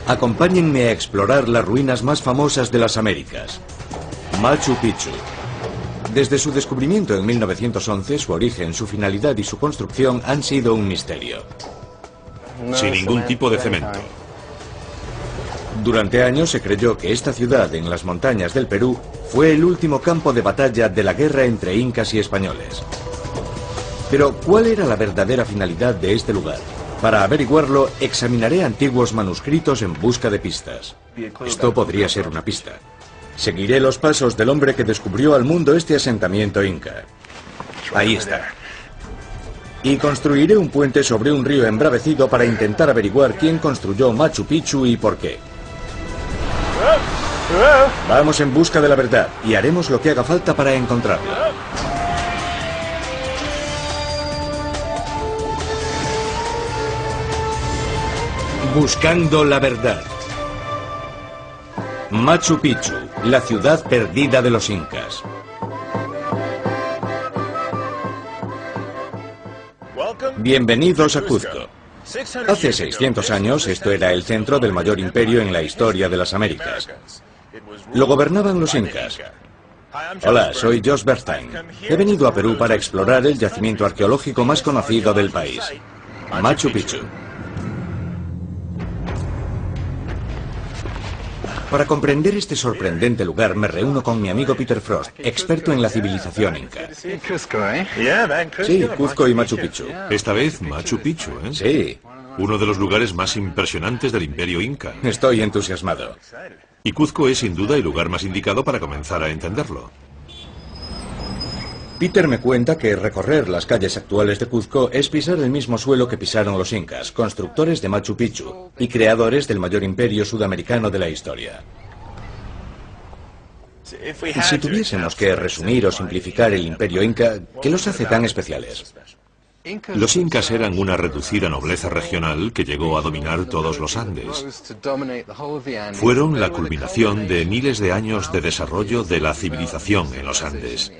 Acompáñenme a explorar las ruinas más famosas de las Américas. Machu Picchu. Desde su descubrimiento en 1911, su origen, su finalidad y su construcción han sido un misterio. Sin ningún tipo de cemento. Durante años se creyó que esta ciudad en las montañas del Perú fue el último campo de batalla de la guerra entre incas y españoles. Pero, ¿cuál era la verdadera finalidad de este lugar? Para averiguarlo, examinaré antiguos manuscritos en busca de pistas. Esto podría ser una pista. Seguiré los pasos del hombre que descubrió al mundo este asentamiento inca. Ahí está. Y construiré un puente sobre un río embravecido para intentar averiguar quién construyó Machu Picchu y por qué. Vamos en busca de la verdad y haremos lo que haga falta para encontrarla. Buscando la verdad. Machu Picchu, la ciudad perdida de los incas. Bienvenidos a Cuzco. Hace 600 años esto era el centro del mayor imperio en la historia de las Américas. Lo gobernaban los incas. Hola, soy Josh Bernstein. He venido a Perú para explorar el yacimiento arqueológico más conocido del país, Machu Picchu. Para comprender este sorprendente lugar me reúno con mi amigo Peter Frost, experto en la civilización inca. Sí, Cuzco y Machu Picchu. Esta vez Machu Picchu, ¿eh? Sí. Uno de los lugares más impresionantes del Imperio Inca. Estoy entusiasmado. Y Cuzco es sin duda el lugar más indicado para comenzar a entenderlo. Peter me cuenta que recorrer las calles actuales de Cuzco es pisar el mismo suelo que pisaron los incas, constructores de Machu Picchu y creadores del mayor imperio sudamericano de la historia. Si tuviésemos que resumir o simplificar el imperio inca, ¿qué los hace tan especiales? Los incas eran una reducida nobleza regional que llegó a dominar todos los Andes. Fueron la culminación de miles de años de desarrollo de la civilización en los Andes.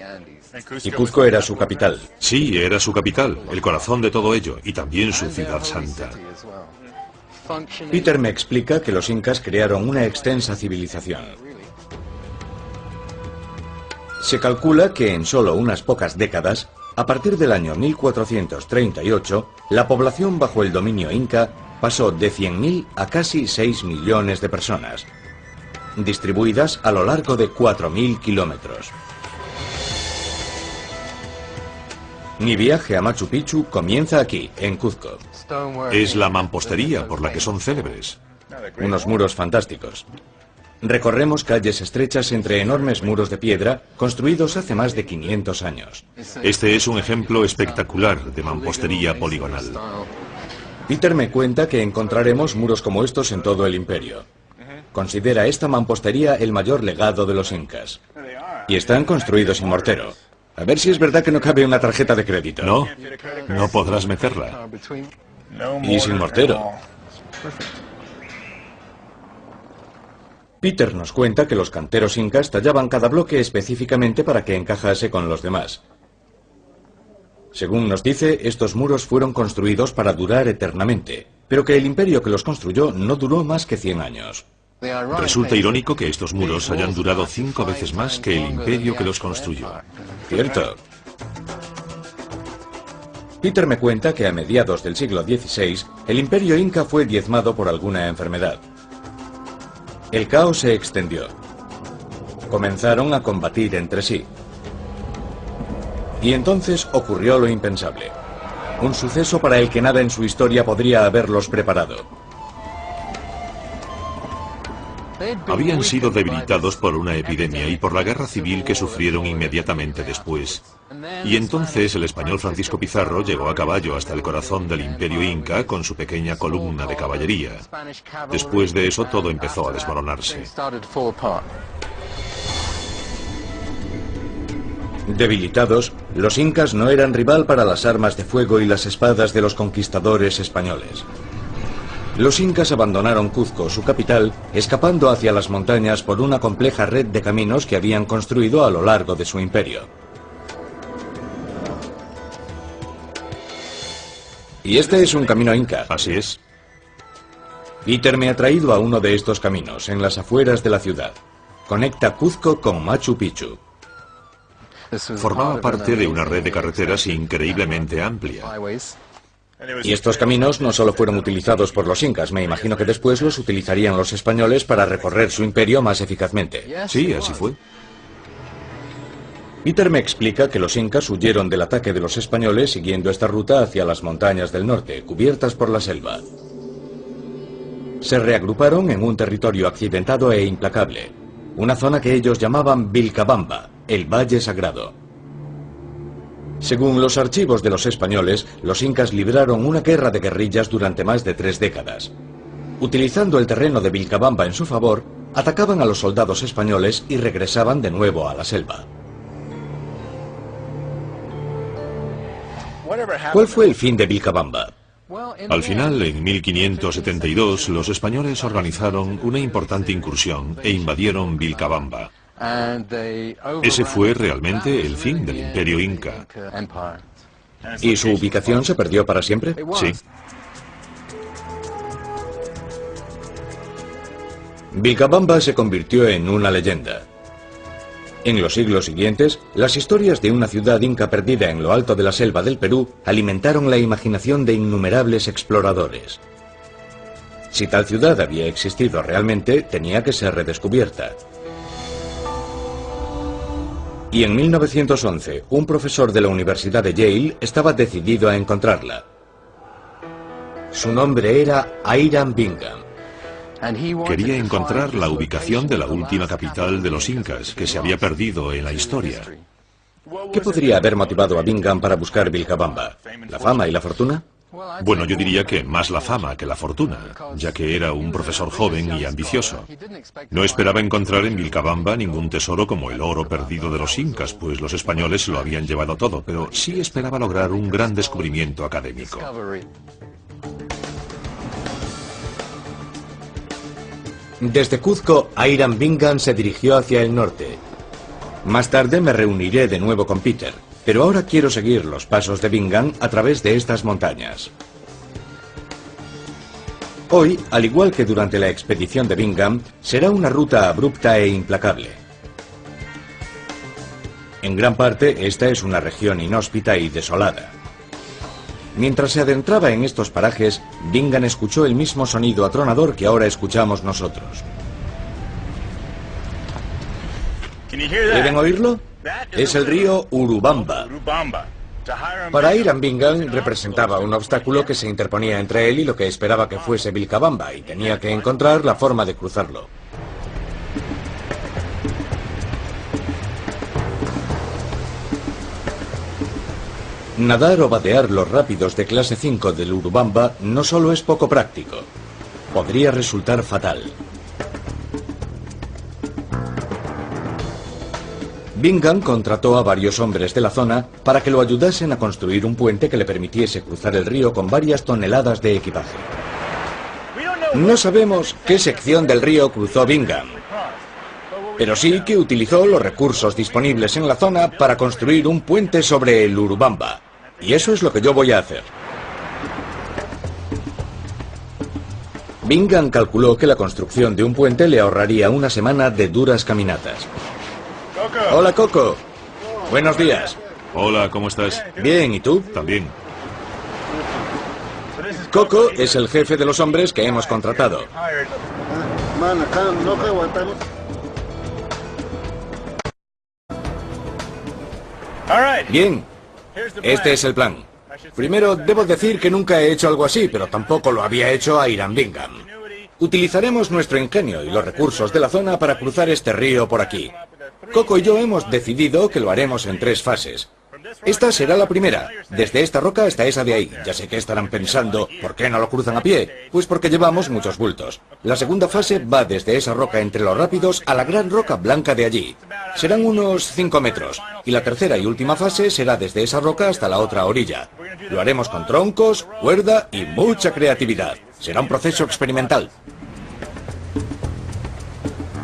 Y Cuzco era su capital. Sí, era su capital, el corazón de todo ello, y también su ciudad santa. Peter me explica que los incas crearon una extensa civilización. Se calcula que en solo unas pocas décadas, a partir del año 1438, la población bajo el dominio inca pasó de 100.000 a casi 6 millones de personas, distribuidas a lo largo de 4.000 kilómetros. Mi viaje a Machu Picchu comienza aquí, en Cuzco. Es la mampostería por la que son célebres. Unos muros fantásticos. Recorremos calles estrechas entre enormes muros de piedra construidos hace más de 500 años. Este es un ejemplo espectacular de mampostería poligonal. Peter me cuenta que encontraremos muros como estos en todo el imperio. Considera esta mampostería el mayor legado de los incas. Y están construidos sin mortero. A ver si es verdad que no cabe una tarjeta de crédito. No, no podrás meterla. Y sin mortero. Peter nos cuenta que los canteros incas tallaban cada bloque específicamente para que encajase con los demás. Según nos dice, estos muros fueron construidos para durar eternamente, pero que el imperio que los construyó no duró más que 100 años. Resulta irónico que estos muros hayan durado 5 veces más que el imperio que los construyó. Cierto. Peter me cuenta que a mediados del siglo XVI, el imperio inca fue diezmado por alguna enfermedad. El caos se extendió. Comenzaron a combatir entre sí. Y entonces ocurrió lo impensable. Un suceso para el que nada en su historia podría haberlos preparado. Habían sido debilitados por una epidemia y por la guerra civil que sufrieron inmediatamente después. Y entonces el español Francisco Pizarro llegó a caballo hasta el corazón del imperio inca con su pequeña columna de caballería. Después de eso todo empezó a desmoronarse. Debilitados, los incas no eran rival para las armas de fuego y las espadas de los conquistadores españoles. Los incas abandonaron Cuzco, su capital, escapando hacia las montañas por una compleja red de caminos que habían construido a lo largo de su imperio. Y este es un camino inca. Así es. Peter me ha traído a uno de estos caminos, en las afueras de la ciudad. Conecta Cuzco con Machu Picchu. Formaba parte de una red de carreteras increíblemente amplia. Y estos caminos no solo fueron utilizados por los incas, me imagino que después los utilizarían los españoles para recorrer su imperio más eficazmente. Sí, así fue. Peter me explica que los incas huyeron del ataque de los españoles siguiendo esta ruta hacia las montañas del norte, cubiertas por la selva. Se reagruparon en un territorio accidentado e implacable, una zona que ellos llamaban Vilcabamba, el Valle Sagrado. Según los archivos de los españoles, los incas libraron una guerra de guerrillas durante más de 3 décadas. Utilizando el terreno de Vilcabamba en su favor, atacaban a los soldados españoles y regresaban de nuevo a la selva. ¿Cuál fue el fin de Vilcabamba? Al final, en 1572, los españoles organizaron una importante incursión e invadieron Vilcabamba. Ese fue realmente el fin del Imperio Inca. ¿Y su ubicación se perdió para siempre? Sí. Vilcabamba se convirtió en una leyenda. En los siglos siguientes, las historias de una ciudad inca perdida en lo alto de la selva del Perú alimentaron la imaginación de innumerables exploradores. Si tal ciudad había existido realmente, tenía que ser redescubierta. Y en 1911, un profesor de la Universidad de Yale estaba decidido a encontrarla. Su nombre era Hiram Bingham. Quería encontrar la ubicación de la última capital de los incas, que se había perdido en la historia. ¿Qué podría haber motivado a Bingham para buscar Vilcabamba? ¿La fama y la fortuna? Bueno, yo diría que más la fama que la fortuna, ya que era un profesor joven y ambicioso. No esperaba encontrar en Vilcabamba ningún tesoro como el oro perdido de los incas, pues los españoles se lo habían llevado todo, pero sí esperaba lograr un gran descubrimiento académico. Desde Cuzco, Hiram Bingham se dirigió hacia el norte. Más tarde me reuniré de nuevo con Peter, pero ahora quiero seguir los pasos de Bingham a través de estas montañas. Hoy, al igual que durante la expedición de Bingham, será una ruta abrupta e implacable. En gran parte, esta es una región inhóspita y desolada. Mientras se adentraba en estos parajes, Bingham escuchó el mismo sonido atronador que ahora escuchamos nosotros. ¿Pueden oírlo? Es el río Urubamba. Para Hiram Bingham representaba un obstáculo que se interponía entre él y lo que esperaba que fuese Vilcabamba, y tenía que encontrar la forma de cruzarlo. Nadar o vadear los rápidos de clase 5 del Urubamba no solo es poco práctico, podría resultar fatal. Bingham contrató a varios hombres de la zona para que lo ayudasen a construir un puente que le permitiese cruzar el río con varias toneladas de equipaje. No sabemos qué sección del río cruzó Bingham, pero sí que utilizó los recursos disponibles en la zona para construir un puente sobre el Urubamba. Y eso es lo que yo voy a hacer. Bingham calculó que la construcción de un puente le ahorraría una semana de duras caminatas. Hola, Coco. Buenos días. Hola, ¿cómo estás? Bien, ¿y tú? También. Coco es el jefe de los hombres que hemos contratado. Bien, este es el plan. Primero, debo decir que nunca he hecho algo así, pero tampoco lo había hecho a Hiram Bingham. Utilizaremos nuestro ingenio y los recursos de la zona para cruzar este río por aquí. Coco y yo hemos decidido que lo haremos en 3 fases. Esta será la primera, desde esta roca hasta esa de ahí. Ya sé que estarán pensando, ¿por qué no lo cruzan a pie? Pues porque llevamos muchos bultos. La segunda fase va desde esa roca entre los rápidos a la gran roca blanca de allí. Serán unos 5 metros. Y la tercera y última fase será desde esa roca hasta la otra orilla. Lo haremos con troncos, cuerda y mucha creatividad. Será un proceso experimental.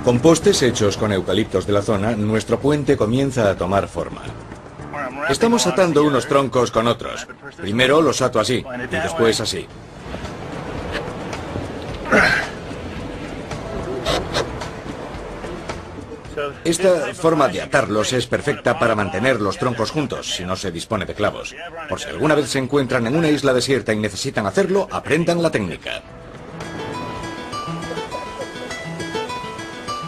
Con postes hechos con eucaliptos de la zona, nuestro puente comienza a tomar forma. Estamos atando unos troncos con otros. Primero los ato así, y después así. Esta forma de atarlos es perfecta para mantener los troncos juntos si no se dispone de clavos. Por si alguna vez se encuentran en una isla desierta y necesitan hacerlo, aprendan la técnica.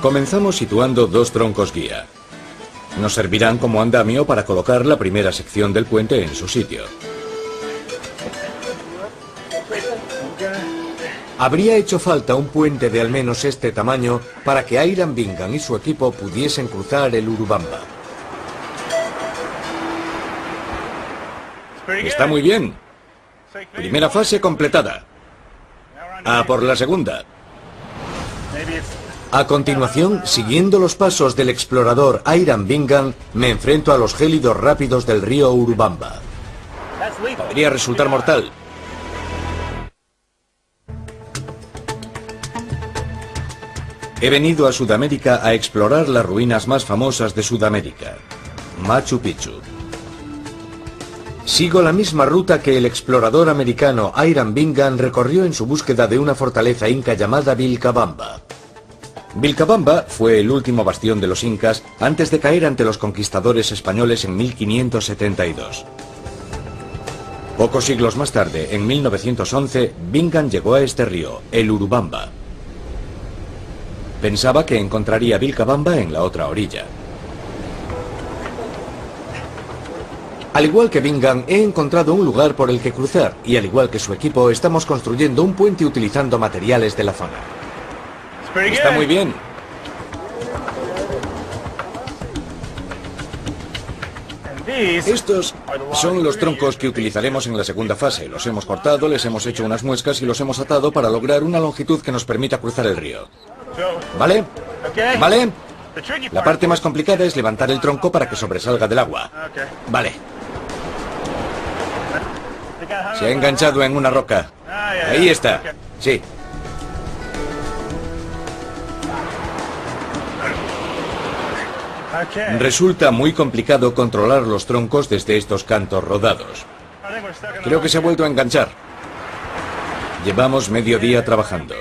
Comenzamos situando dos troncos guía. Nos servirán como andamio para colocar la primera sección del puente en su sitio. Habría hecho falta un puente de al menos este tamaño para que Hiram Bingham y su equipo pudiesen cruzar el Urubamba. Está muy bien. Primera fase completada. A por la segunda. A continuación, siguiendo los pasos del explorador Hiram Bingham, me enfrento a los gélidos rápidos del río Urubamba. Podría resultar mortal. He venido a Sudamérica a explorar las ruinas más famosas de Sudamérica, Machu Picchu. Sigo la misma ruta que el explorador americano Hiram Bingham recorrió en su búsqueda de una fortaleza inca llamada Vilcabamba. Vilcabamba fue el último bastión de los incas antes de caer ante los conquistadores españoles en 1572. Pocos siglos más tarde, en 1911, Bingham llegó a este río, el Urubamba. Pensaba que encontraría Vilcabamba en la otra orilla. Al igual que Bingham, he encontrado un lugar por el que cruzar y al igual que su equipo, estamos construyendo un puente utilizando materiales de la zona. Está muy bien. Estos son los troncos que utilizaremos en la segunda fase. Los hemos cortado, les hemos hecho unas muescas y los hemos atado para lograr una longitud que nos permita cruzar el río. ¿Vale? ¿Vale? La parte más complicada es levantar el tronco para que sobresalga del agua. Vale. Se ha enganchado en una roca. Ahí está. Sí. Resulta muy complicado controlar los troncos desde estos cantos rodados. Creo que se ha vuelto a enganchar. Llevamos medio día trabajando.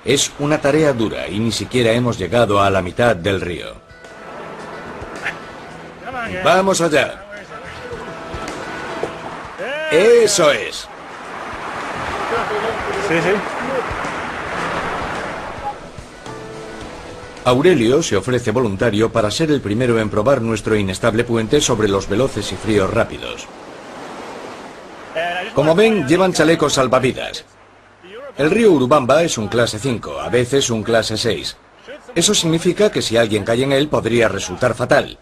Es una tarea dura y ni siquiera hemos llegado a la mitad del río. ¡Vamos allá! ¡Eso es! Sí, sí. Aurelio se ofrece voluntario para ser el primero en probar nuestro inestable puente sobre los veloces y fríos rápidos. Como ven, llevan chalecos salvavidas. El río Urubamba es un clase 5, a veces un clase 6. Eso significa que si alguien cae en él podría resultar fatal.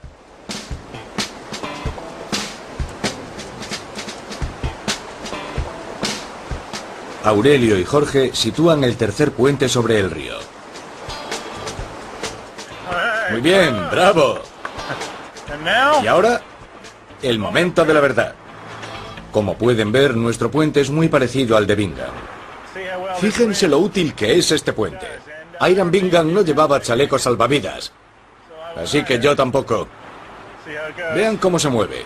Aurelio y Jorge sitúan el tercer puente sobre el río. Muy bien, bravo. Y ahora, el momento de la verdad. Como pueden ver, nuestro puente es muy parecido al de Bingham. Fíjense lo útil que es este puente. Hiram Bingham no llevaba chalecos salvavidas, así que yo tampoco. Vean cómo se mueve.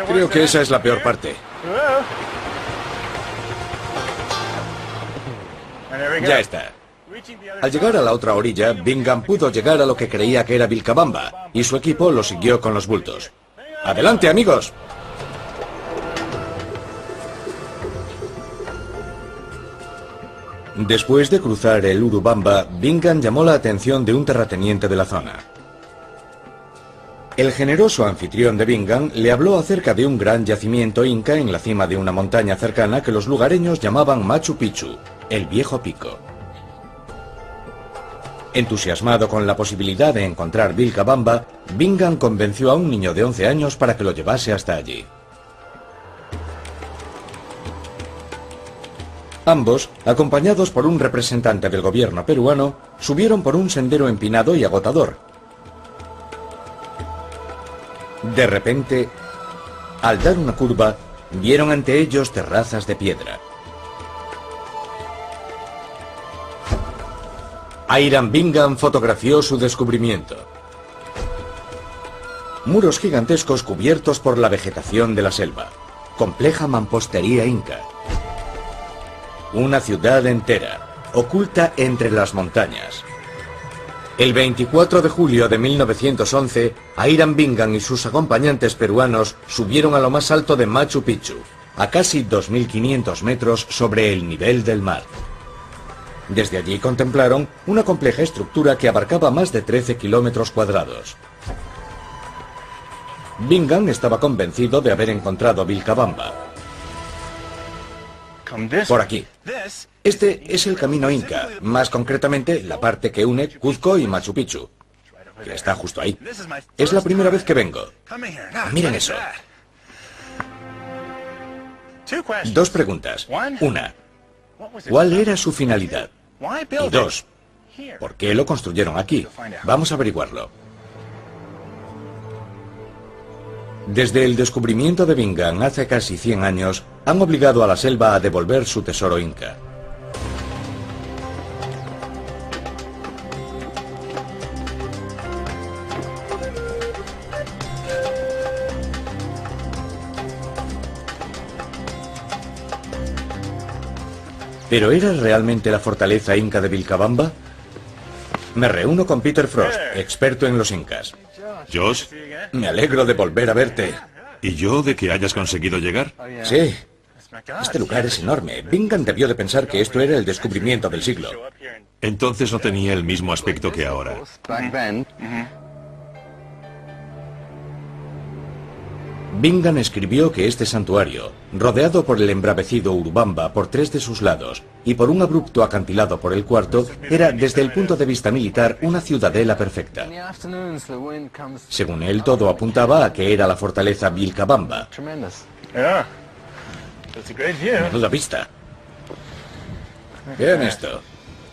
Creo que esa es la peor parte. Ya está. Al llegar a la otra orilla, Bingham pudo llegar a lo que creía que era Vilcabamba, y su equipo lo siguió con los bultos. ¡Adelante, amigos! Después de cruzar el Urubamba, Bingham llamó la atención de un terrateniente de la zona. El generoso anfitrión de Bingham le habló acerca de un gran yacimiento inca en la cima de una montaña cercana que los lugareños llamaban Machu Picchu, el viejo pico. Entusiasmado con la posibilidad de encontrar Vilcabamba, Bingham convenció a un niño de 11 años para que lo llevase hasta allí. Ambos, acompañados por un representante del gobierno peruano, subieron por un sendero empinado y agotador. De repente, al dar una curva, vieron ante ellos terrazas de piedra. Hiram Bingham fotografió su descubrimiento. Muros gigantescos cubiertos por la vegetación de la selva. Compleja mampostería inca. una ciudad entera, oculta entre las montañas. El 24 de julio de 1911, Hiram Bingham y sus acompañantes peruanos subieron a lo más alto de Machu Picchu, a casi 2.500 metros sobre el nivel del mar. Desde allí contemplaron una compleja estructura que abarcaba más de 13 kilómetros cuadrados. Bingham estaba convencido de haber encontrado Vilcabamba. Por aquí. Este es el camino inca, más concretamente la parte que une Cuzco y Machu Picchu, que está justo ahí. Es la primera vez que vengo. Miren eso. Dos preguntas. Una, ¿cuál era su finalidad? Y dos, ¿por qué lo construyeron aquí? Vamos a averiguarlo. Desde el descubrimiento de Bingham hace casi 100 años, han obligado a la selva a devolver su tesoro inca. ¿Pero era realmente la fortaleza inca de Vilcabamba? Me reúno con Peter Frost, experto en los incas. Josh, Me alegro de volver a verte. ¿y yo de que hayas conseguido llegar? Sí. Este lugar es enorme. Bingham debió de pensar que esto era el descubrimiento del siglo. Entonces no tenía el mismo aspecto que ahora. Bingham escribió que este santuario, rodeado por el embravecido Urubamba por 3 de sus lados y por un abrupto acantilado por el cuarto, era desde el punto de vista militar una ciudadela perfecta. Según él, todo apuntaba a que era la fortaleza Vilcabamba. Menuda vista. Vean esto.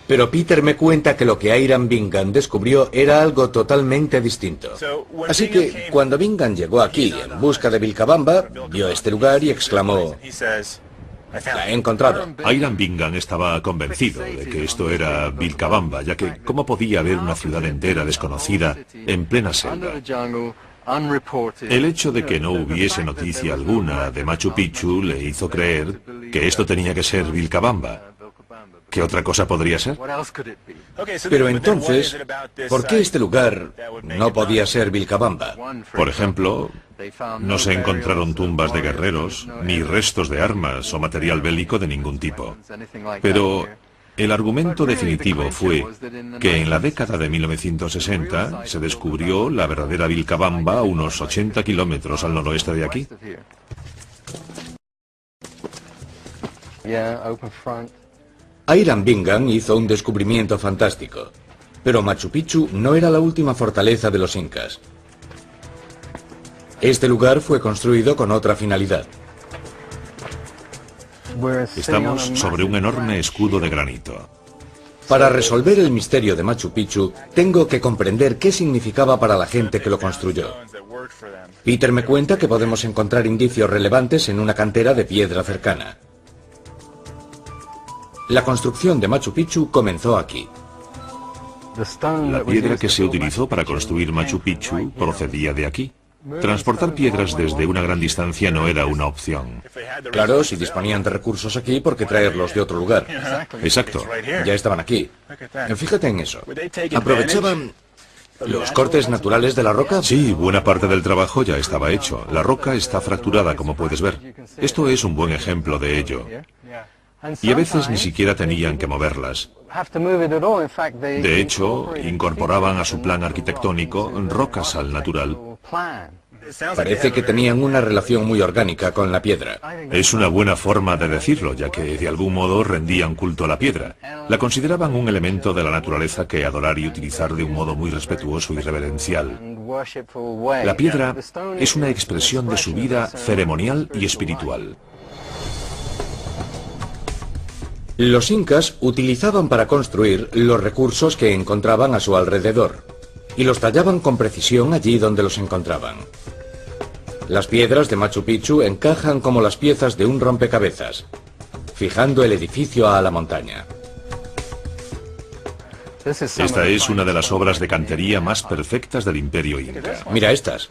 Pero Peter me cuenta que lo que Hiram Bingham descubrió era algo totalmente distinto. Así que, cuando Bingham llegó aquí en busca de Vilcabamba, vio este lugar y exclamó: "La he encontrado". Hiram Bingham estaba convencido de que esto era Vilcabamba, ya que ¿cómo podía haber una ciudad entera desconocida en plena selva? El hecho de que no hubiese noticia alguna de Machu Picchu le hizo creer que esto tenía que ser Vilcabamba. ¿Qué otra cosa podría ser? Pero entonces, ¿por qué este lugar no podía ser Vilcabamba? Por ejemplo, no se encontraron tumbas de guerreros, ni restos de armas o material bélico de ningún tipo. Pero el argumento definitivo fue que en la década de 1960 se descubrió la verdadera Vilcabamba a unos 80 kilómetros al noroeste de aquí. Hiram Bingham hizo un descubrimiento fantástico, pero Machu Picchu no era la última fortaleza de los incas. Este lugar fue construido con otra finalidad. Estamos sobre un enorme escudo de granito. Para resolver el misterio de Machu Picchu, tengo que comprender qué significaba para la gente que lo construyó. Peter me cuenta que podemos encontrar indicios relevantes en una cantera de piedra cercana. La construcción de Machu Picchu comenzó aquí. La piedra que se utilizó para construir Machu Picchu procedía de aquí. Transportar piedras desde una gran distancia no era una opción. Claro, si disponían de recursos aquí, ¿por qué traerlos de otro lugar? Exacto. Ya estaban aquí. Fíjate en eso. ¿Aprovechaban los cortes naturales de la roca? Sí, buena parte del trabajo ya estaba hecho. La roca está fracturada, como puedes ver. Esto es un buen ejemplo de ello. Y a veces ni siquiera tenían que moverlas. De hecho, incorporaban a su plan arquitectónico rocas al natural. Parece que tenían una relación muy orgánica con la piedra. Es una buena forma de decirlo, ya que de algún modo rendían culto a la piedra. La consideraban un elemento de la naturaleza que adorar y utilizar de un modo muy respetuoso y reverencial. La piedra es una expresión de su vida ceremonial y espiritual. Los incas utilizaban para construir los recursos que encontraban a su alrededor y los tallaban con precisión allí donde los encontraban. Las piedras de Machu Picchu encajan como las piezas de un rompecabezas, fijando el edificio a la montaña. Esta es una de las obras de cantería más perfectas del Imperio Inca. Mira estas.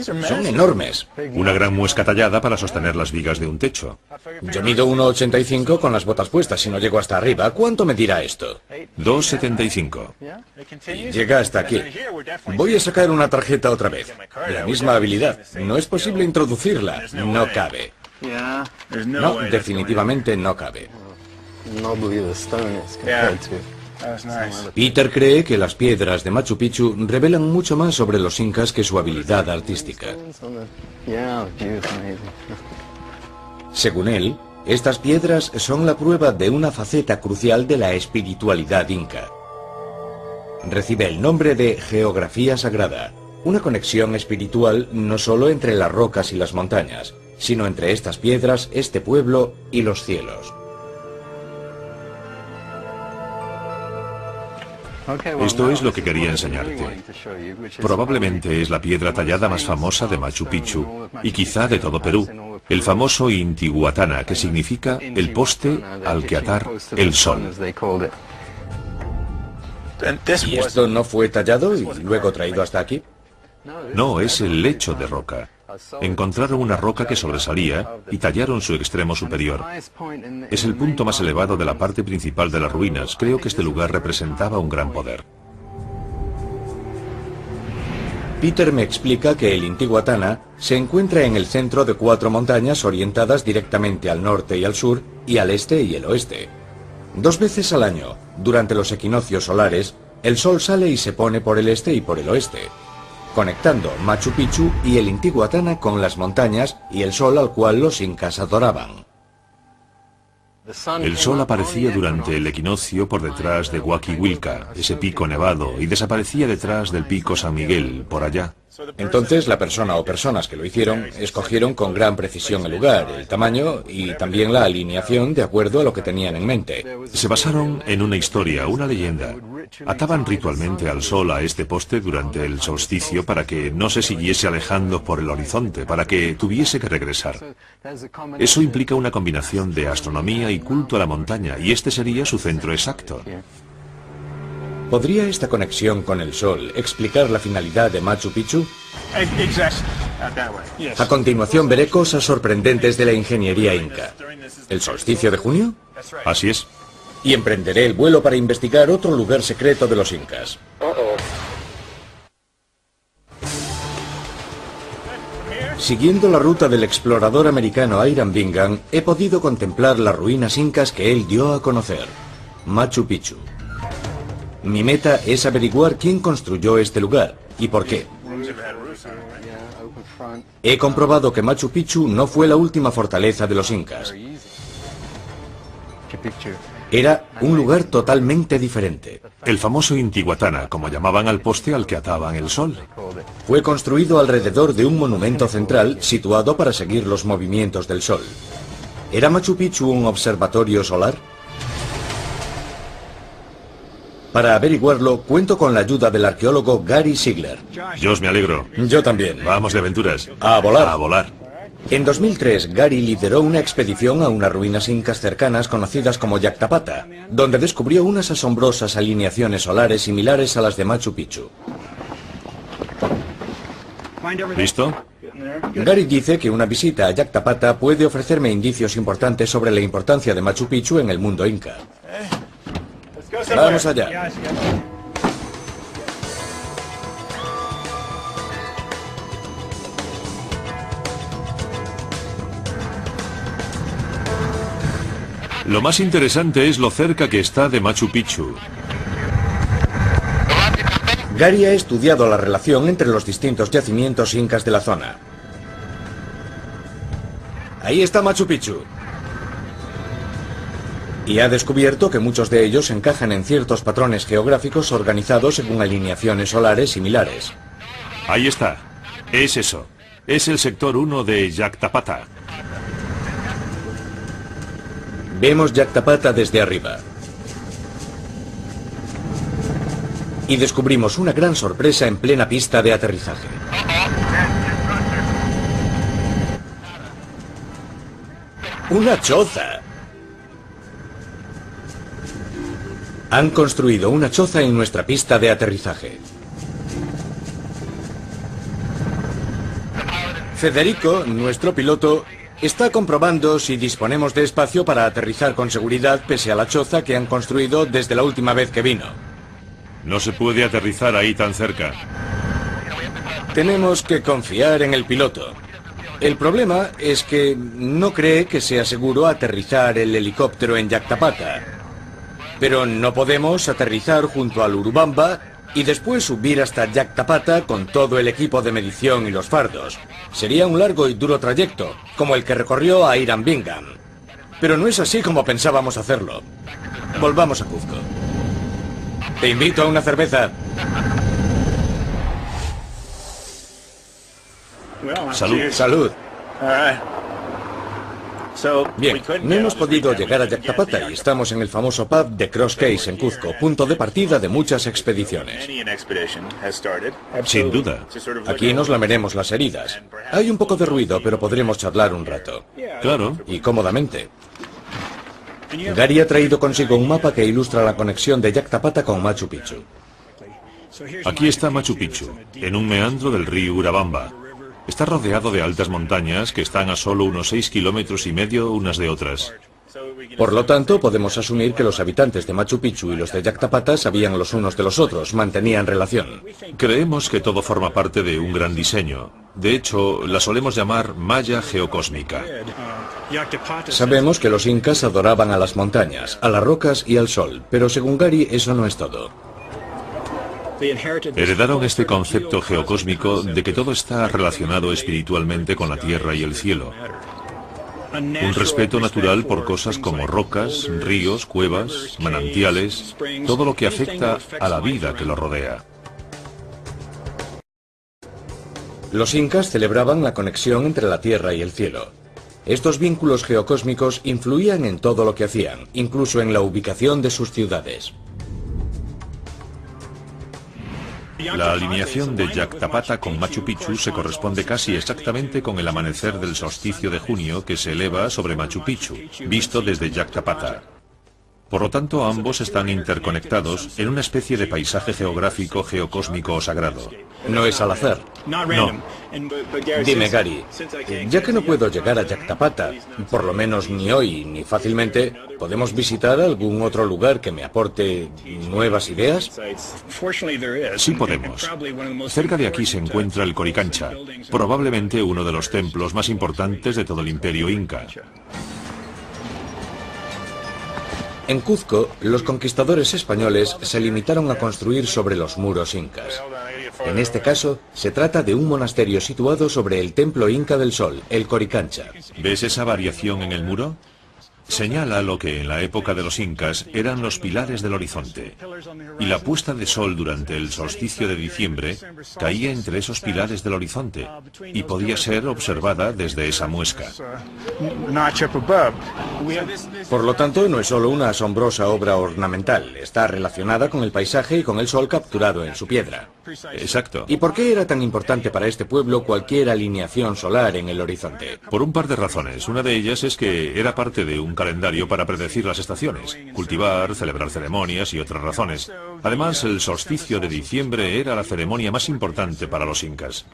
Son enormes. Una gran muesca tallada para sostener las vigas de un techo. Yo mido 1,85 con las botas puestas y no llego hasta arriba. ¿Cuánto medirá esto? 2,75. Y llega hasta aquí. Voy a sacar una tarjeta otra vez. La misma habilidad. No es posible introducirla. No cabe. No, definitivamente no cabe. Peter cree que las piedras de Machu Picchu revelan mucho más sobre los incas que su habilidad artística. Según él, estas piedras son la prueba de una faceta crucial de la espiritualidad inca. Recibe el nombre de geografía sagrada, una conexión espiritual no solo entre las rocas y las montañas, sino entre estas piedras, este pueblo y los cielos. Esto es lo que quería enseñarte. Probablemente es la piedra tallada más famosa de Machu Picchu y quizá de todo Perú, el famoso Intihuatana, que significa el poste al que atar el sol. ¿Y esto no fue tallado y luego traído hasta aquí? No, es el lecho de roca. Encontraron una roca que sobresalía y tallaron su extremo superior. Es el punto más elevado de la parte principal de las ruinas. Creo que este lugar representaba un gran poder. Peter me explica que el Intihuatana se encuentra en el centro de 4 montañas orientadas directamente al norte y al sur, y al este y el oeste. 2 veces al año, durante los equinoccios solares, el sol sale y se pone por el este y por el oeste, conectando Machu Picchu y el Intihuatana con las montañas y el sol al cual los incas adoraban. El sol aparecía durante el equinoccio por detrás de Huaquihuilca, ese pico nevado, y desaparecía detrás del pico San Miguel, por allá. Entonces la persona o personas que lo hicieron escogieron con gran precisión el lugar, el tamaño y también la alineación de acuerdo a lo que tenían en mente. Se basaron en una historia, una leyenda. Ataban ritualmente al sol a este poste durante el solsticio para que no se siguiese alejando por el horizonte, para que tuviese que regresar. Eso implica una combinación de astronomía y culto a la montaña, y este sería su centro exacto. ¿Podría esta conexión con el sol explicar la finalidad de Machu Picchu? A continuación veré cosas sorprendentes de la ingeniería inca. ¿El solsticio de junio? Así es. Y emprenderé el vuelo para investigar otro lugar secreto de los incas. Siguiendo la ruta del explorador americano Hiram Bingham, he podido contemplar las ruinas incas que él dio a conocer. Machu Picchu. Mi meta es averiguar quién construyó este lugar y por qué. He comprobado que Machu Picchu no fue la última fortaleza de los incas. Era un lugar totalmente diferente. El famoso Intihuatana, como llamaban al poste al que ataban el sol. Fue construido alrededor de un monumento central situado para seguir los movimientos del sol. ¿Era Machu Picchu un observatorio solar? Para averiguarlo, cuento con la ayuda del arqueólogo Gary Sigler. Dios, me alegro. Yo también. Vamos de aventuras. A volar. A volar. En 2003, Gary lideró una expedición a unas ruinas incas cercanas conocidas como Yactapata, donde descubrió unas asombrosas alineaciones solares similares a las de Machu Picchu. ¿Listo? Gary dice que una visita a Yactapata puede ofrecerme indicios importantes sobre la importancia de Machu Picchu en el mundo inca. Vamos allá. Lo más interesante es lo cerca que está de Machu Picchu. Gary ha estudiado la relación entre los distintos yacimientos incas de la zona. Ahí está Machu Picchu. Y ha descubierto que muchos de ellos encajan en ciertos patrones geográficos organizados según alineaciones solares similares. Ahí está. Es eso. Es el sector 1 de Yactapata. Vemos Yactapata desde arriba. Y descubrimos una gran sorpresa en plena pista de aterrizaje. ¡Una choza! Han construido una choza en nuestra pista de aterrizaje. Federico, nuestro piloto, está comprobando si disponemos de espacio para aterrizar con seguridad pese a la choza que han construido desde la última vez que vino. No se puede aterrizar ahí tan cerca. Tenemos que confiar en el piloto. El problema es que no cree que sea seguro aterrizar el helicóptero en Yactapata. Pero no podemos aterrizar junto al Urubamba y después subir hasta Yactapata con todo el equipo de medición y los fardos. Sería un largo y duro trayecto, como el que recorrió a Irán Bingham. Pero no es así como pensábamos hacerlo. Volvamos a Cuzco. Te invito a una cerveza. Salud. Salud. Bien, no hemos podido llegar a Yactapata y estamos en el famoso pub de Cross Case en Cuzco, punto de partida de muchas expediciones. Sin duda. Aquí nos lameremos las heridas. Hay un poco de ruido, pero podremos charlar un rato. Claro. Y cómodamente. Gary ha traído consigo un mapa que ilustra la conexión de Yactapata con Machu Picchu. Aquí está Machu Picchu, en un meandro del río Urubamba. Está rodeado de altas montañas que están a solo unos 6,5 kilómetros unas de otras. Por lo tanto, podemos asumir que los habitantes de Machu Picchu y los de Yactapata sabían los unos de los otros, mantenían relación. Creemos que todo forma parte de un gran diseño. De hecho, la solemos llamar malla geocósmica. Sabemos que los incas adoraban a las montañas, a las rocas y al sol, pero según Gary eso no es todo. Heredaron este concepto geocósmico de que todo está relacionado espiritualmente con la tierra y el cielo. Un respeto natural por cosas como rocas, ríos, cuevas, manantiales, todo lo que afecta a la vida que lo rodea. Los incas celebraban la conexión entre la tierra y el cielo. Estos vínculos geocósmicos influían en todo lo que hacían, incluso en la ubicación de sus ciudades. La alineación de Yactapata con Machu Picchu se corresponde casi exactamente con el amanecer del solsticio de junio que se eleva sobre Machu Picchu, visto desde Yactapata. Por lo tanto, ambos están interconectados en una especie de paisaje geográfico, geocósmico o sagrado. No es al azar. No. Dime, Gary, ya que no puedo llegar a Yactapata, por lo menos ni hoy ni fácilmente, ¿podemos visitar algún otro lugar que me aporte nuevas ideas? Sí podemos. Cerca de aquí se encuentra el Coricancha, probablemente uno de los templos más importantes de todo el imperio inca. En Cuzco, los conquistadores españoles se limitaron a construir sobre los muros incas. En este caso, se trata de un monasterio situado sobre el templo inca del sol, el Coricancha. ¿Ves esa variación en el muro? Señala lo que en la época de los incas eran los pilares del horizonte. Y la puesta de sol durante el solsticio de diciembre caía entre esos pilares del horizonte y podía ser observada desde esa muesca. Por lo tanto, no es solo una asombrosa obra ornamental, está relacionada con el paisaje y con el sol capturado en su piedra. Exacto. ¿Y por qué era tan importante para este pueblo cualquier alineación solar en el horizonte? Por un par de razones. Una de ellas es que era parte de un calendario para predecir las estaciones, cultivar, celebrar ceremonias y otras razones. Además, el solsticio de diciembre era la ceremonia más importante para los incas.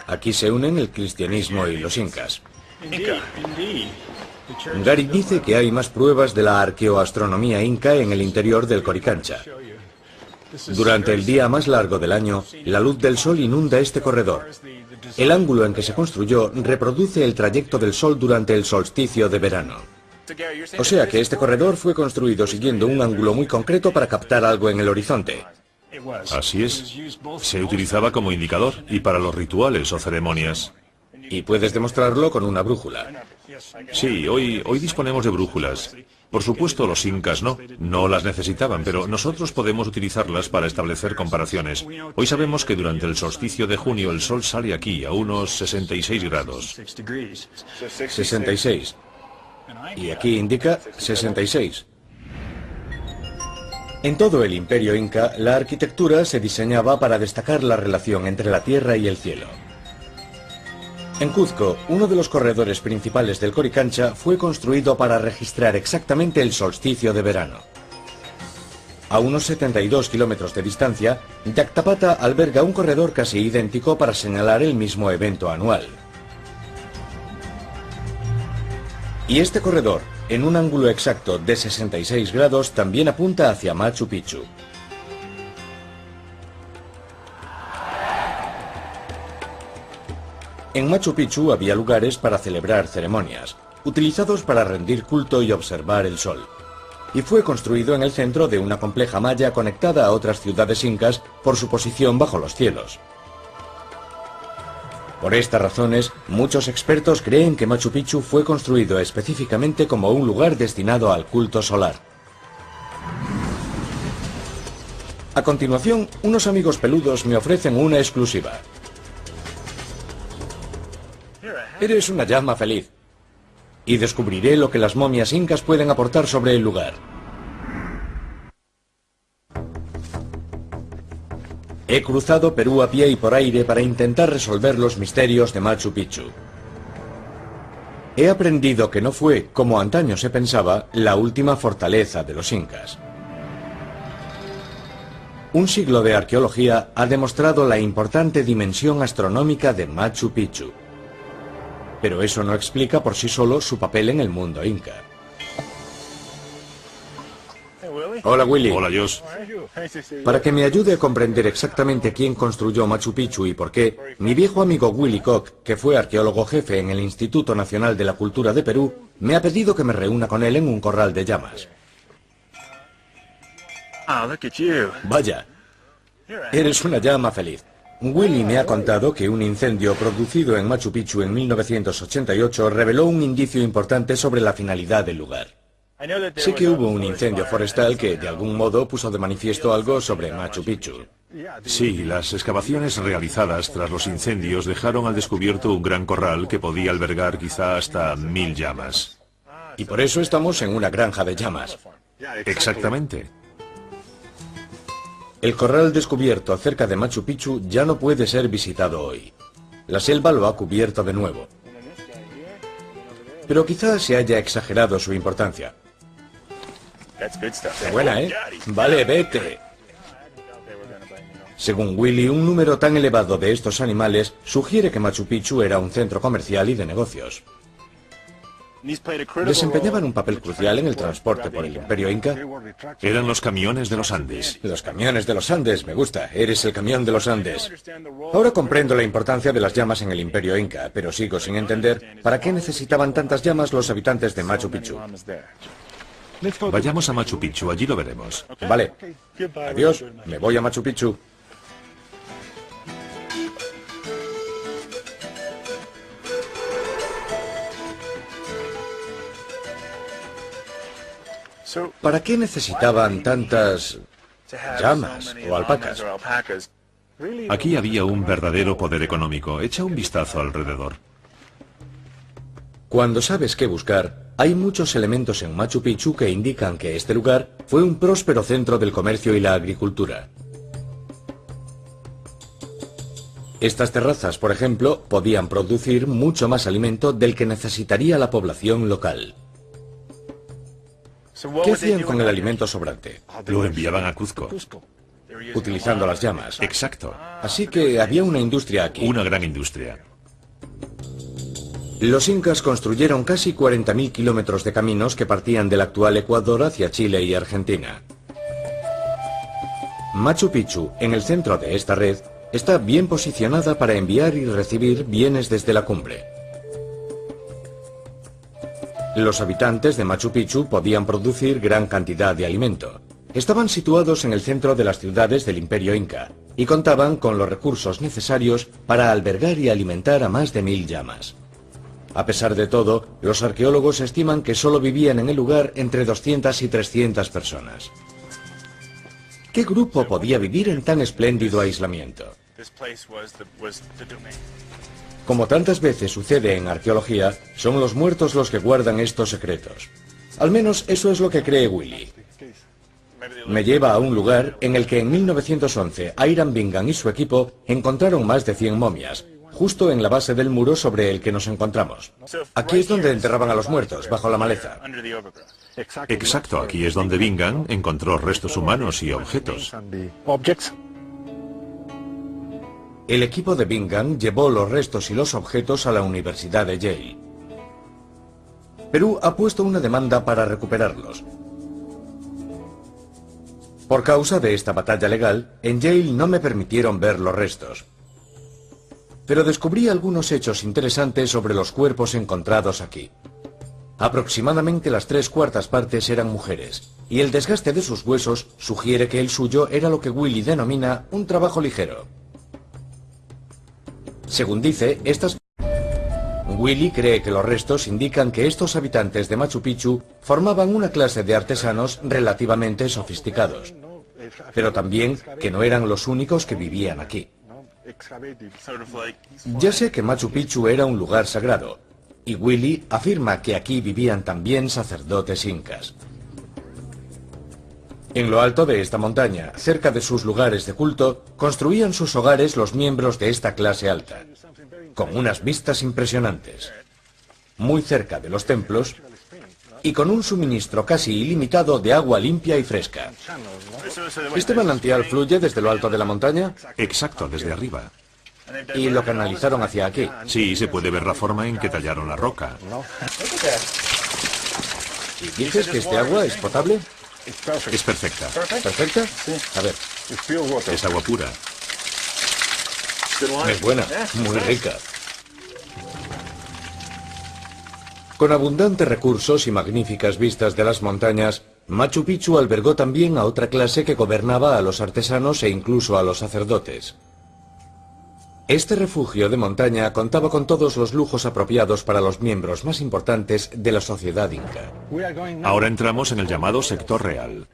Aquí se unen el cristianismo y los incas. Gary dice que hay más pruebas de la arqueoastronomía inca en el interior del Coricancha. Durante el día más largo del año, la luz del sol inunda este corredor. El ángulo en que se construyó reproduce el trayecto del sol durante el solsticio de verano. O sea que este corredor fue construido siguiendo un ángulo muy concreto para captar algo en el horizonte. Así es. Se utilizaba como indicador y para los rituales o ceremonias. Y puedes demostrarlo con una brújula. Sí, hoy disponemos de brújulas. Por supuesto, los incas no las necesitaban, pero nosotros podemos utilizarlas para establecer comparaciones. Hoy sabemos que durante el solsticio de junio el sol sale aquí a unos 66 grados. 66. Y aquí indica 66. En todo el imperio inca, la arquitectura se diseñaba para destacar la relación entre la tierra y el cielo. En Cuzco, uno de los corredores principales del Coricancha fue construido para registrar exactamente el solsticio de verano. A unos 72 kilómetros de distancia, Yactapata alberga un corredor casi idéntico para señalar el mismo evento anual. Y este corredor, en un ángulo exacto de 66 grados, también apunta hacia Machu Picchu. En Machu Picchu había lugares para celebrar ceremonias, utilizados para rendir culto y observar el sol. Y fue construido en el centro de una compleja malla conectada a otras ciudades incas por su posición bajo los cielos. Por estas razones, muchos expertos creen que Machu Picchu fue construido específicamente como un lugar destinado al culto solar. A continuación, unos amigos peludos me ofrecen una exclusiva. Eres una llama feliz. Y descubriré lo que las momias incas pueden aportar sobre el lugar. He cruzado Perú a pie y por aire para intentar resolver los misterios de Machu Picchu. He aprendido que no fue, como antaño se pensaba, la última fortaleza de los incas. Un siglo de arqueología ha demostrado la importante dimensión astronómica de Machu Picchu. Pero eso no explica por sí solo su papel en el mundo inca. Hola, Willy. Hola, Josh. Para que me ayude a comprender exactamente quién construyó Machu Picchu y por qué, mi viejo amigo Willy Koch, que fue arqueólogo jefe en el Instituto Nacional de la Cultura de Perú, me ha pedido que me reúna con él en un corral de llamas. Vaya, eres una llama feliz. Willy me ha contado que un incendio producido en Machu Picchu en 1988 reveló un indicio importante sobre la finalidad del lugar. Sé que hubo un incendio forestal que de algún modo puso de manifiesto algo sobre Machu Picchu. Sí, las excavaciones realizadas tras los incendios dejaron al descubierto un gran corral que podía albergar quizá hasta 1000 llamas. Y por eso estamos en una granja de llamas. Exactamente. El corral descubierto cerca de Machu Picchu ya no puede ser visitado hoy. La selva lo ha cubierto de nuevo. Pero quizás se haya exagerado su importancia. Qué buena, ¿eh? Vale, vete. Según Willy, un número tan elevado de estos animales sugiere que Machu Picchu era un centro comercial y de negocios. Desempeñaban un papel crucial en el transporte por el Imperio Inca. Eran los camiones de los Andes. Los camiones de los Andes, me gusta. Eres el camión de los Andes. Ahora comprendo la importancia de las llamas en el Imperio Inca, pero sigo sin entender para qué necesitaban tantas llamas los habitantes de Machu Picchu. Vayamos a Machu Picchu, allí lo veremos. Vale. Adiós, me voy a Machu Picchu. ¿Para qué necesitaban tantas llamas o alpacas? Aquí había un verdadero poder económico. Echa un vistazo alrededor. Cuando sabes qué buscar, hay muchos elementos en Machu Picchu que indican que este lugar fue un próspero centro del comercio y la agricultura. Estas terrazas, por ejemplo, podían producir mucho más alimento del que necesitaría la población local. ¿Qué hacían con el alimento sobrante? Lo enviaban a Cuzco. Utilizando las llamas. Exacto. Así que había una industria aquí. Una gran industria. Los incas construyeron casi 40.000 kilómetros de caminos que partían del actual Ecuador hacia Chile y Argentina. Machu Picchu, en el centro de esta red, está bien posicionada para enviar y recibir bienes desde la cumbre. Los habitantes de Machu Picchu podían producir gran cantidad de alimento. Estaban situados en el centro de las ciudades del Imperio Inca y contaban con los recursos necesarios para albergar y alimentar a más de 1000 llamas. A pesar de todo, los arqueólogos estiman que solo vivían en el lugar entre 200 y 300 personas. ¿Qué grupo podía vivir en tan espléndido aislamiento? Como tantas veces sucede en arqueología, son los muertos los que guardan estos secretos. Al menos eso es lo que cree Willy. Me lleva a un lugar en el que en 1911 Hiram Bingham y su equipo encontraron más de 100 momias, justo en la base del muro sobre el que nos encontramos. Aquí es donde enterraban a los muertos, bajo la maleza. Exacto, aquí es donde Bingham encontró restos humanos y objetos. El equipo de Bingham llevó los restos y los objetos a la Universidad de Yale. Perú ha puesto una demanda para recuperarlos. Por causa de esta batalla legal, en Yale no me permitieron ver los restos. Pero descubrí algunos hechos interesantes sobre los cuerpos encontrados aquí. Aproximadamente las 3/4 partes eran mujeres, y el desgaste de sus huesos sugiere que el suyo era lo que Willy denomina un trabajo ligero. Según dice, Willy cree que los restos indican que estos habitantes de Machu Picchu formaban una clase de artesanos relativamente sofisticados, pero también que no eran los únicos que vivían aquí. Ya sé que Machu Picchu era un lugar sagrado, y Willy afirma que aquí vivían también sacerdotes incas. En lo alto de esta montaña, cerca de sus lugares de culto, construían sus hogares los miembros de esta clase alta, con unas vistas impresionantes, muy cerca de los templos y con un suministro casi ilimitado de agua limpia y fresca. ¿Este manantial fluye desde lo alto de la montaña? Exacto, desde arriba. ¿Y lo canalizaron hacia aquí? Sí, se puede ver la forma en que tallaron la roca. ¿Y dices que este agua es potable? Es perfecta. ¿Perfecta? A ver. Es agua pura. Es buena, muy rica. Con abundantes recursos y magníficas vistas de las montañas, Machu Picchu albergó también a otra clase que gobernaba a los artesanos e incluso a los sacerdotes. Este refugio de montaña contaba con todos los lujos apropiados para los miembros más importantes de la sociedad inca. Ahora entramos en el llamado sector real.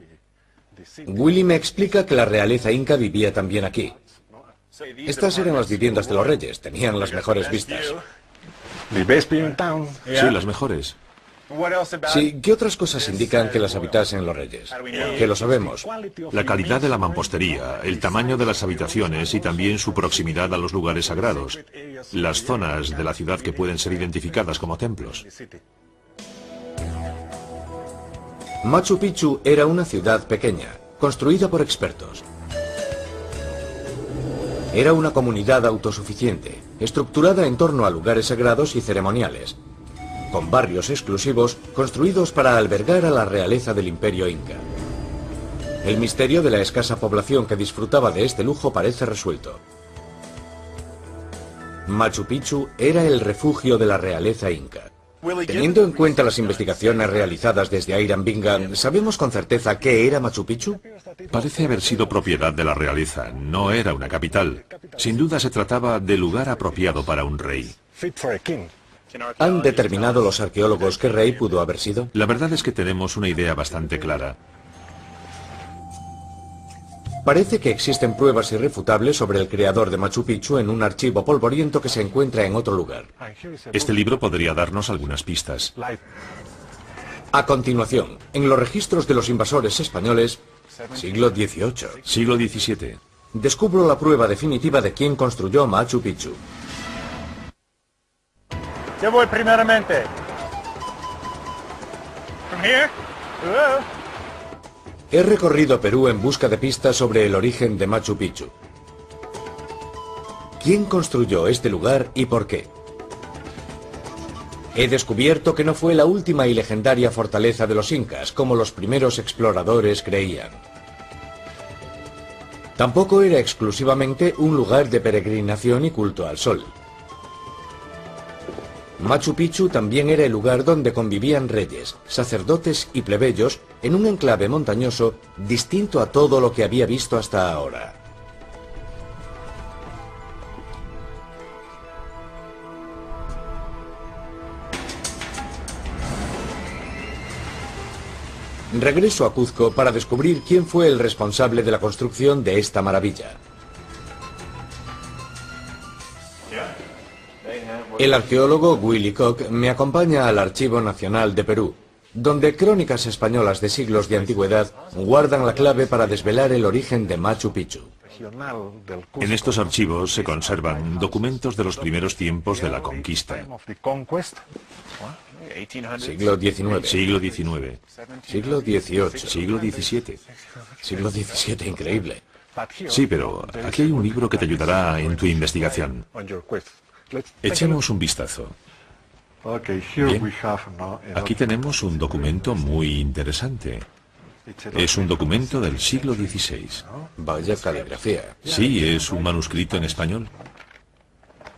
Willy me explica que la realeza inca vivía también aquí. Estas eran las viviendas de los reyes, tenían las mejores vistas. Sí, las mejores. Sí, ¿qué otras cosas indican que las habitasen los reyes? Que lo sabemos. La calidad de la mampostería, el tamaño de las habitaciones y también su proximidad a los lugares sagrados. Las zonas de la ciudad que pueden ser identificadas como templos. Machu Picchu era una ciudad pequeña, construida por expertos. Era una comunidad autosuficiente, estructurada en torno a lugares sagrados y ceremoniales, con barrios exclusivos construidos para albergar a la realeza del Imperio Inca. El misterio de la escasa población que disfrutaba de este lujo parece resuelto. Machu Picchu era el refugio de la realeza inca. Teniendo en cuenta las investigaciones realizadas desde Hiram Bingham, ¿sabemos con certeza qué era Machu Picchu? Parece haber sido propiedad de la realeza, no era una capital. Sin duda se trataba de lugar apropiado para un rey. ¿Han determinado los arqueólogos qué rey pudo haber sido? La verdad es que tenemos una idea bastante clara. Parece que existen pruebas irrefutables sobre el creador de Machu Picchu en un archivo polvoriento que se encuentra en otro lugar. Este libro podría darnos algunas pistas. A continuación, en los registros de los invasores españoles, siglo XVIII, Siglo XVII. descubro la prueba definitiva de quién construyó Machu Picchu. Yo voy primeramente. From here? He recorrido Perú en busca de pistas sobre el origen de Machu Picchu. ¿Quién construyó este lugar y por qué? He descubierto que no fue la última y legendaria fortaleza de los incas, como los primeros exploradores creían. Tampoco era exclusivamente un lugar de peregrinación y culto al sol. Machu Picchu también era el lugar donde convivían reyes, sacerdotes y plebeyos en un enclave montañoso distinto a todo lo que había visto hasta ahora. Regreso a Cuzco para descubrir quién fue el responsable de la construcción de esta maravilla. El arqueólogo Willy Koch me acompaña al Archivo Nacional de Perú, donde crónicas españolas de siglos de antigüedad guardan la clave para desvelar el origen de Machu Picchu. En estos archivos se conservan documentos de los primeros tiempos de la conquista. Siglo XIX. Siglo XIX. Siglo XVIII. Siglo XVII. Siglo XVII, increíble. Sí, pero aquí hay un libro que te ayudará en tu investigación. Echemos un vistazo. Bien. Aquí tenemos un documento muy interesante. Es un documento del siglo XVI. Vaya caligrafía. Sí, es un manuscrito en español.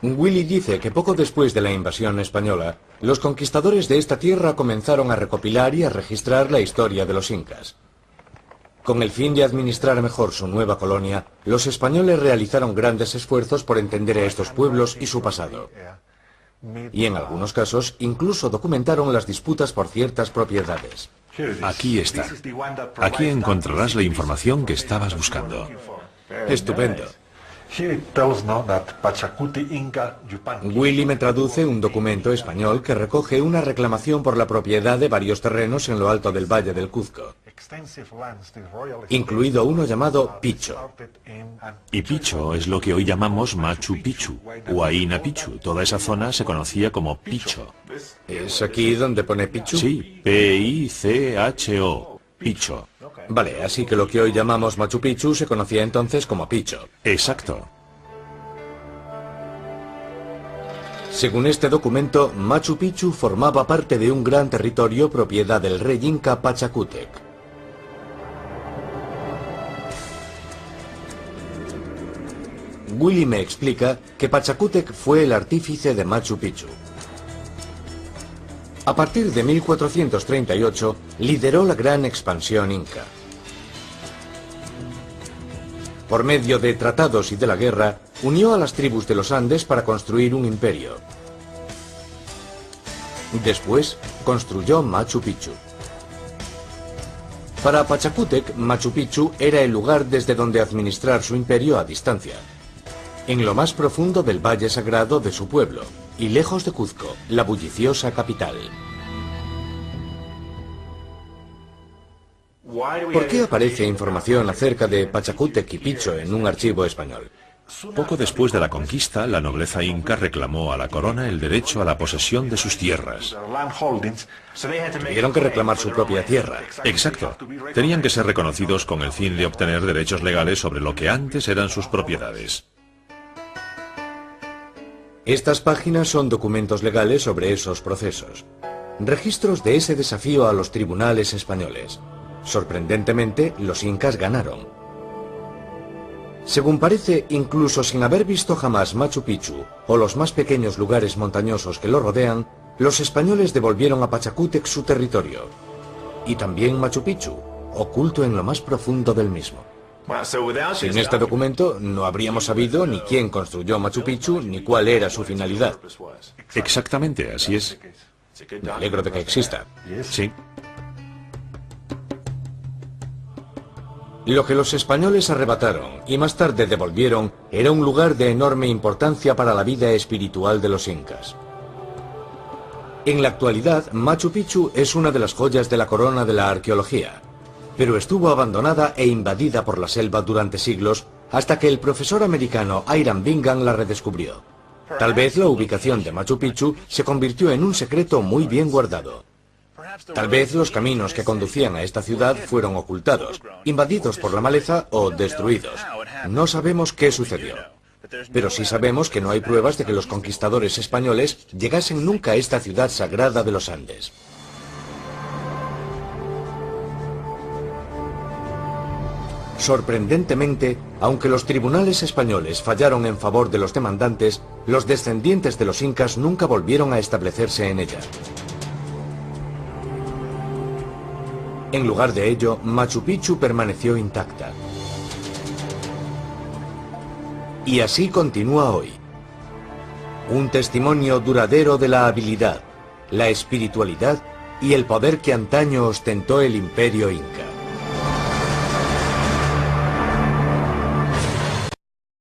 Willy dice que poco después de la invasión española, los conquistadores de esta tierra comenzaron a recopilar y a registrar la historia de los incas. Con el fin de administrar mejor su nueva colonia, los españoles realizaron grandes esfuerzos por entender a estos pueblos y su pasado. Y en algunos casos, incluso documentaron las disputas por ciertas propiedades. Aquí está. Aquí encontrarás la información que estabas buscando. Estupendo. Willy me traduce un documento español que recoge una reclamación por la propiedad de varios terrenos en lo alto del Valle del Cuzco, incluido uno llamado Picho. Y Picho es lo que hoy llamamos Machu Picchu, Huayna Picchu. Toda esa zona se conocía como Picho. ¿Es aquí donde pone Pichu? Sí, P-I-C-H-O, Picho. Vale, así que lo que hoy llamamos Machu Picchu se conocía entonces como Picho. Exacto. Según este documento, Machu Picchu formaba parte de un gran territorio propiedad del rey inca Pachacútec. Willy me explica que Pachacútec fue el artífice de Machu Picchu. A partir de 1438, lideró la gran expansión inca. Por medio de tratados y de la guerra, unió a las tribus de los Andes para construir un imperio. Después, construyó Machu Picchu. Para Pachacútec, Machu Picchu era el lugar desde donde administrar su imperio a distancia, en lo más profundo del valle sagrado de su pueblo, y lejos de Cuzco, la bulliciosa capital. ¿Por qué aparece información acerca de Pachacútec y Picho en un archivo español? Poco después de la conquista, la nobleza inca reclamó a la corona el derecho a la posesión de sus tierras. Tuvieron que reclamar su propia tierra. Exacto. Tenían que ser reconocidos con el fin de obtener derechos legales sobre lo que antes eran sus propiedades. Estas páginas son documentos legales sobre esos procesos. Registros de ese desafío a los tribunales españoles. Sorprendentemente, los incas ganaron. Según parece, incluso sin haber visto jamás Machu Picchu o los más pequeños lugares montañosos que lo rodean, los españoles devolvieron a Pachacútec su territorio. Y también Machu Picchu, oculto en lo más profundo del mismo. Sin este documento no habríamos sabido ni quién construyó Machu Picchu ni cuál era su finalidad. Exactamente, así es. Me alegro de que exista. Sí. Lo que los españoles arrebataron y más tarde devolvieron era un lugar de enorme importancia para la vida espiritual de los incas. En la actualidad, Machu Picchu es una de las joyas de la corona de la arqueología, pero estuvo abandonada e invadida por la selva durante siglos hasta que el profesor americano Hiram Bingham la redescubrió. Tal vez la ubicación de Machu Picchu se convirtió en un secreto muy bien guardado. Tal vez los caminos que conducían a esta ciudad fueron ocultados, invadidos por la maleza o destruidos. No sabemos qué sucedió. Pero sí sabemos que no hay pruebas de que los conquistadores españoles llegasen nunca a esta ciudad sagrada de los Andes. Sorprendentemente, aunque los tribunales españoles fallaron en favor de los demandantes, los descendientes de los incas nunca volvieron a establecerse en ella. En lugar de ello, Machu Picchu permaneció intacta. Y así continúa hoy. Un testimonio duradero de la habilidad, la espiritualidad y el poder que antaño ostentó el imperio inca.